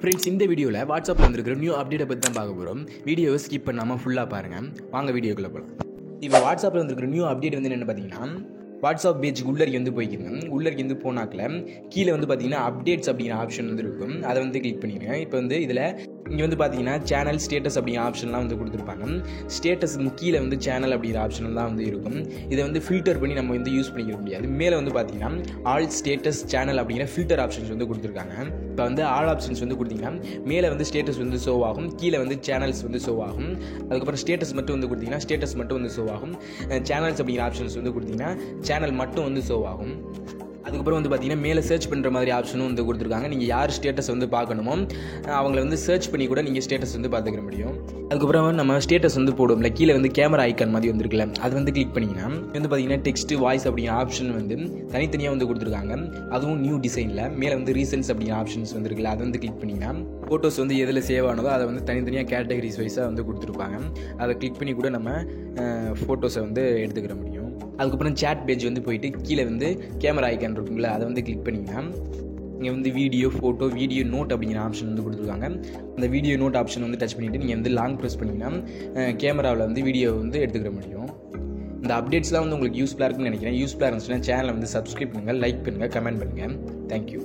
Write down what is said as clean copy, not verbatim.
Friends, இந்த வீடியோவில் வாட்ஸ்அப்பில் வந்துருக்கிற நியூ அப்டேட்டை பற்றி தான் பார்க்க போகிறோம். வீடியோவை ஸ்கிப் பண்ணாமல் ஃபுல்லாக பாருங்கள். வாங்க வீடியோக்குள்ளே போகலாம். இப்போ வாட்ஸ்அப்பில் வந்துருக்கிற நியூ அப்டேட் வந்து என்ன பார்த்தீங்கன்னா, வாட்ஸ்அப் பேஜுக்கு உள்ளே வந்து போய்க்கிங்க. உள்ளே போனாக்கில் கீழே வந்து பார்த்தீங்கன்னா அப்டேட்ஸ் அப்படிங்கிற ஆப்ஷன் வந்து இருக்கும். அதை வந்து கிளிக் பண்ணிடுங்க. இப்போ வந்து இதில் இங்கே வந்து பார்த்தீங்கன்னா சேனல் ஸ்டேட்டஸ் அப்படிங்கிற ஆப்ஷன்லாம் வந்து கொடுத்துருப்பாங்க. ஸ்டேட்டஸுக்கு கீழே வந்து சேனல் அப்படிங்கிற ஆப்ஷன் தான் வந்து இருக்கும். இதை வந்து ஃபில்டர் பண்ணி நம்ம வந்து யூஸ் பண்ணிக்க முடியாது. மேலே வந்து பார்த்தீங்கன்னா ஆல் ஸ்டேட்டஸ் சேனல் அப்படிங்கிற ஃபில்டர் ஆப்ஷன்ஸ் வந்து கொடுத்துருக்காங்க. இப்போ வந்து ஆல் ஆப்ஷன்ஸ் வந்து கொடுத்தீங்கன்னா மேலே வந்து ஸ்டேட்டஸ் வந்து ஷோ ஆகும், கீழே வந்து சேனல்ஸ் வந்து ஷோ ஆகும். அதுக்கப்புறம் ஸ்டேட்டஸ் மட்டும் வந்து கொடுத்தீங்கன்னா ஸ்டேட்டஸ் மட்டும் வந்து ஷோ ஆகும். சேனல்ஸ் அப்படிங்கிற ஆப்ஷன்ஸ் வந்து கொடுத்தீங்கன்னா சேனல் மட்டும் வந்து ஷோ ஆகும். அதுக்கப்புறம் வந்து பார்த்தீங்கன்னா மேலே சர்ச் பண்ணுற மாதிரி ஆப்ஷனும் வந்து கொடுத்துருக்காங்க. நீங்கள் யார் ஸ்டேட்டஸ் வந்து பார்க்கணுமோ அவங்கள வந்து சர்ச் பண்ணி கூட நீங்கள் ஸ்டேட்டஸ் வந்து பார்த்துக்க முடியும். அதுக்கப்புறம் நம்ம ஸ்டேட்டஸ் வந்து போடுவோம்ல, கீழே வந்து கேமரா ஐக்கான் மாதிரி வந்துருக்குல்ல, அது வந்து கிளிக் பண்ணிங்கன்னா வந்து பார்த்தீங்கன்னா டெக்ஸ்ட் வாய்ஸ் அப்படிங்கிற ஆப்ஷன் வந்து தனித்தனியாக வந்து கொடுத்துருக்காங்க. அதுவும் நியூ டிசைனில் மேலே வந்து ரீசன்ஸ் அப்படிங்கிற ஆப்ஷன்ஸ் வந்துருக்குல்ல, அதை வந்து கிளிக் பண்ணிங்கன்னா ஃபோட்டோஸ் வந்து எதில் சேவ் ஆனதோ அதை வந்து தனித்தனியாக கேட்டகரிஸ் வைஸாக வந்து கொடுத்துருப்பாங்க. அதை கிளிக் பண்ணி கூட நம்ம ஃபோட்டோஸை வந்து எடுத்துக்கிற முடியும். அதுக்கப்புறம் சேட் பேஜ் வந்து போயிட்டு கீழே வந்து கேமரா ஐக்கான் இருக்குங்களா, அதை வந்து கிளிக் பண்ணிங்கன்னா இங்கே வந்து வீடியோ ஃபோட்டோ வீடியோ நோட் அப்படிங்கிற ஆப்ஷன் வந்து கொடுத்துருக்காங்க. அந்த வீடியோ நோட் ஆப்ஷன் வந்து டச் பண்ணிவிட்டு நீங்கள் வந்து லாங் ப்ரெஸ் பண்ணிங்கன்னா கேமராவில் வந்து வீடியோ வந்து எடுத்துக்கிற முடியும். இந்த அப்டேட்ஸ்லாம் வந்து உங்களுக்கு யூஸ்ஃபுல்லாக இருக்குன்னு நினைக்கிறேன். யூஸ்ஃபுல்லாக இருந்துச்சுன்னா சேனலை வந்து சப்ஸ்கிரைப் பண்ணுங்கள், லைக் பண்ணுங்கள், கமெண்ட் பண்ணுங்கள். தேங்க்யூ.